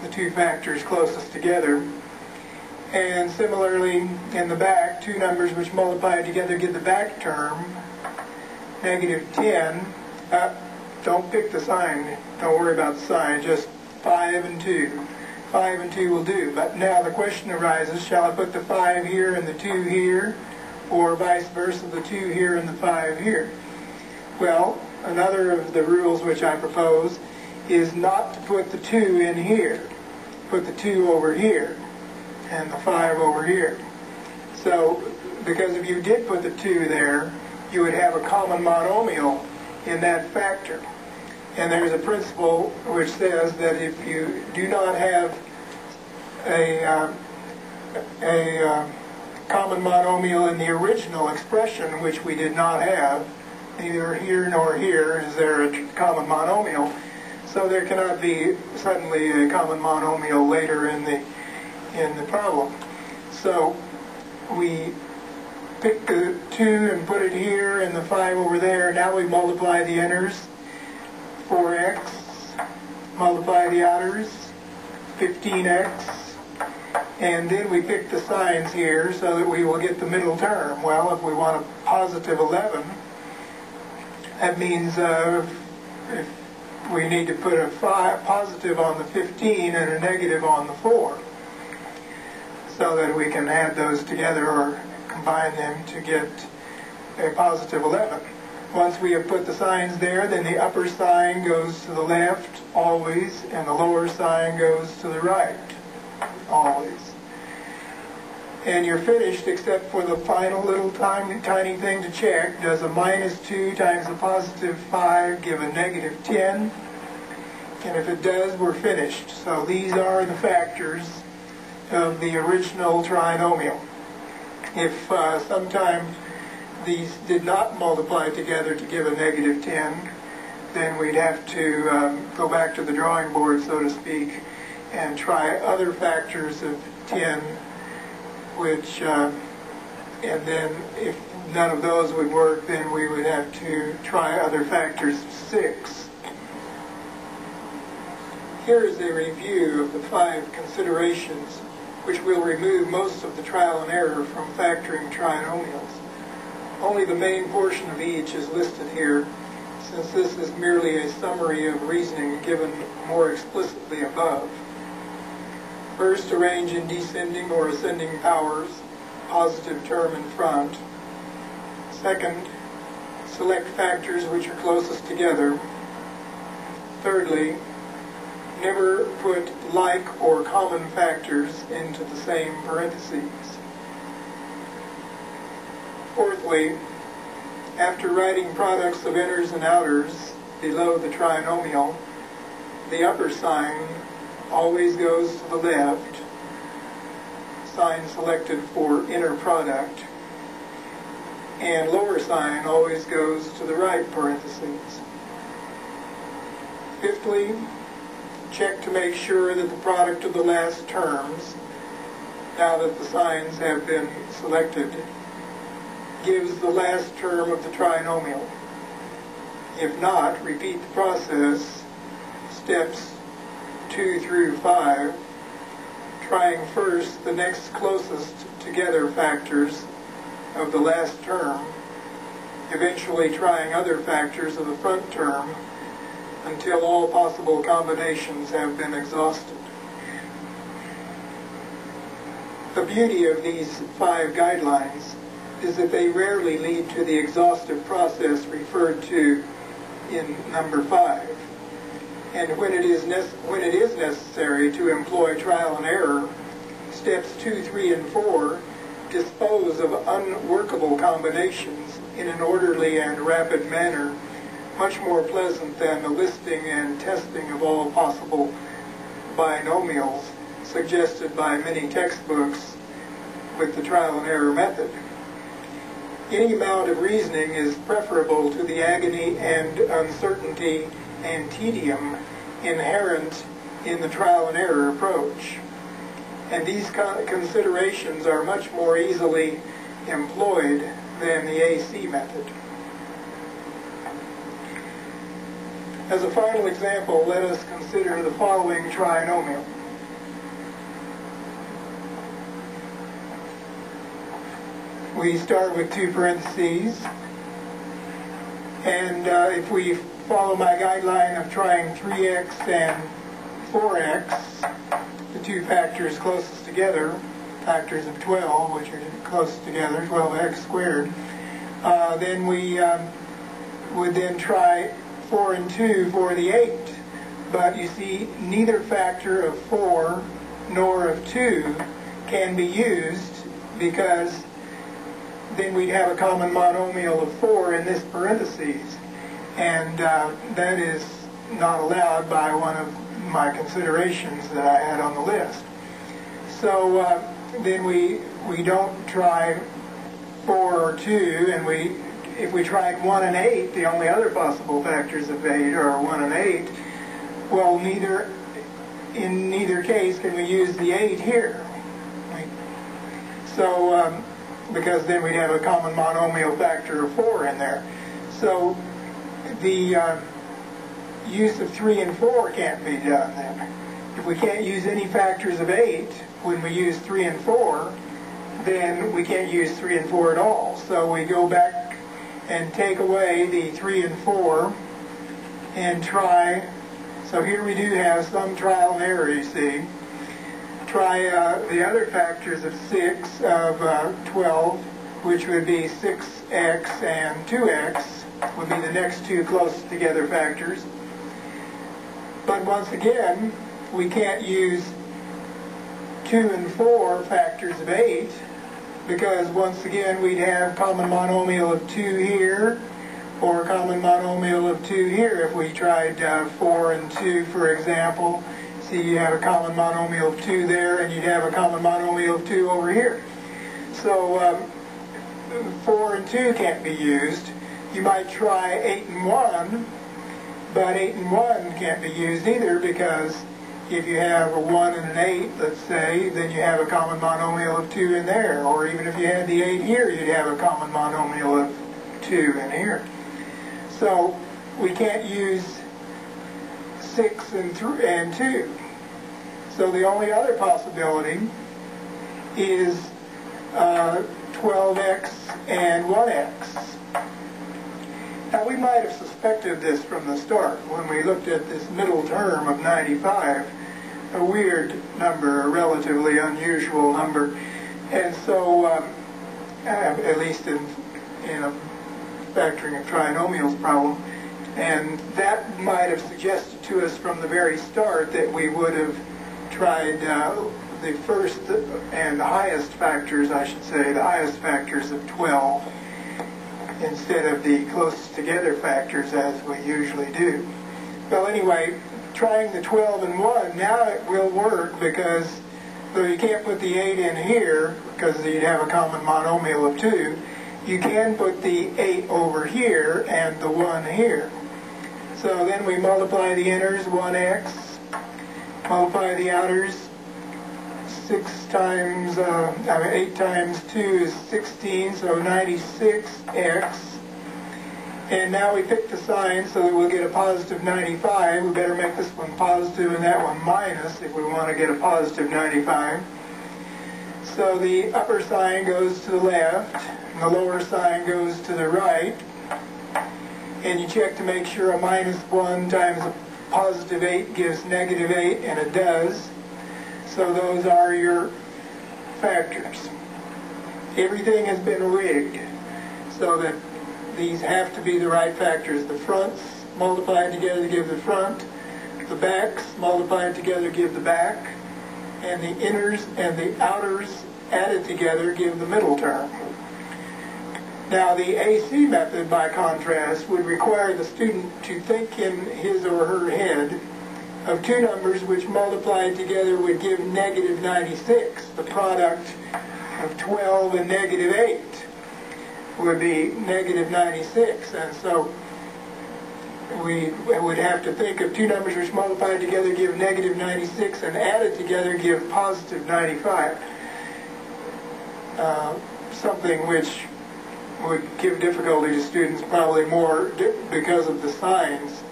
the two factors closest together. And similarly, in the back, two numbers which multiply together give the back term, negative 10. Don't pick the sign. Don't worry about the sign. Just 5 and 2. 5 and 2 will do. But now the question arises, shall I put the 5 here and the 2 here? Or vice versa, the 2 here and the 5 here? Well, another of the rules which I propose is not to put the 2 in here. Put the 2 over here and the 5 over here. So, because if you did put the 2 there, you would have a common monomial in that factor. And there's a principle which says that if you do not have a common monomial in the original expression, which we did not have, neither here nor here is there a common monomial, so there cannot be suddenly a common monomial later in the problem. So we pick the 2 and put it here and the 5 over there. Now we multiply the inners, 4x, multiply the outers, 15x, and then we pick the signs here so that we will get the middle term. Well, if we want a positive 11, that means if we need to put a positive on the 15 and a negative on the 4, so that we can add those together or combine them to get a positive 11. Once we have put the signs there, then the upper sign goes to the left always, and the lower sign goes to the right always. And you're finished except for the final little tiny thing to check. Does a minus 2 times a positive 5 give a negative 10? And if it does, we're finished. So these are the factors of the original trinomial. If sometime these did not multiply together to give a negative 10, then we'd have to go back to the drawing board, so to speak, and try other factors of 10, which, and then if none of those would work, then we would have to try other factors of 6. Here is a review of the 5 considerations which will remove most of the trial and error from factoring trinomials. Only the main portion of each is listed here, since this is merely a summary of reasoning given more explicitly above. First, arrange in descending or ascending powers, positive term in front. Second, select factors which are closest together. Thirdly, never put like or common factors into the same parentheses. Fourthly, after writing products of inners and outers below the trinomial, the upper sign always goes to the left, sign selected for inner product, and lower sign always goes to the right parentheses. Fifthly, check to make sure that the product of the last terms, now that the signs have been selected, gives the last term of the trinomial. If not, repeat the process, steps 2 through 5, trying first the next closest together factors of the last term, eventually trying other factors of the front term until all possible combinations have been exhausted. The beauty of these 5 guidelines is that they rarely lead to the exhaustive process referred to in number 5. And when it is necessary to employ trial and error, steps 2, 3, and 4 dispose of unworkable combinations in an orderly and rapid manner, much more pleasant than the listing and testing of all possible binomials suggested by many textbooks with the trial and error method. Any amount of reasoning is preferable to the agony and uncertainty and tedium inherent in the trial and error approach. And these considerations are much more easily employed than the AC method. As a final example, let us consider the following trinomial. we start with two parentheses, and if we follow my guideline of trying 3x and 4x, the two factors closest together, factors of 12, which are closest together, 12x squared, then we would then try 4 and 2 for the 8. But you see, neither factor of 4 nor of 2 can be used, because then we'd have a common monomial of 4 in this parentheses, and that is not allowed by one of my considerations that I had on the list. So then we don't try 4 or 2, and if we tried 1 and 8, the only other possible factors of 8 are 1 and 8, well, in neither case can we use the 8 here. Right? So, because then we'd have a common monomial factor of 4 in there. So the use of 3 and 4 can't be done then. If we can't use any factors of 8 when we use 3 and 4, then we can't use 3 and 4 at all. So we go back and take away the 3 and 4 and try. So here we do have some trial and error, you see. Try the other factors of 6, of 12, which would be 6x and 2x, would be the next two closest together factors. But once again, we can't use 2 and 4 factors of 8, because once again we'd have common monomial of 2 here, or a common monomial of 2 here if we tried 4 and 2, for example. See, you have a common monomial of 2 there, and you'd have a common monomial of 2 over here. So 4 and 2 can't be used. You might try 8 and 1, but 8 and 1 can't be used either, because if you have a 1 and an 8, let's say, then you have a common monomial of 2 in there. Or even if you had the 8 here, you'd have a common monomial of 2 in here. So we can't use 6 and 2. So the only other possibility is 12x and 1x. Now we might have suspected this from the start when we looked at this middle term of 95, a weird number, a relatively unusual number. And so, at least in a factoring of trinomials problem, and that might have suggested to us from the very start that we would have tried the first and the highest factors, I should say, the highest factors of 12 instead of the closest together factors as we usually do. Well, anyway, trying the 12 and 1, now it will work, because though you can't put the 8 in here because you'd have a common monomial of 2, you can put the 8 over here and the 1 here. So then we multiply the inners, 1x, multiply the outers, 8 times 2 is 16, so 96x. And now we pick the sign so that we'll get a positive 95. We better make this one positive and that one minus if we want to get a positive 95. So the upper sign goes to the left, and the lower sign goes to the right. And you check to make sure a minus 1 times a positive 8 gives negative 8, and it does. So those are your factors. Everything has been rigged so that these have to be the right factors. The fronts multiplied together give the front, the backs multiplied together give the back, and the inners and the outers added together give the middle term. Now the AC method, by contrast, would require the student to think in his or her head of two numbers which multiplied together would give negative 96. The product of 12 and negative 8 would be negative 96. And so we would have to think of two numbers which multiplied together give negative 96 and added together give positive 95. Something which would give difficulty to students probably more because of the signs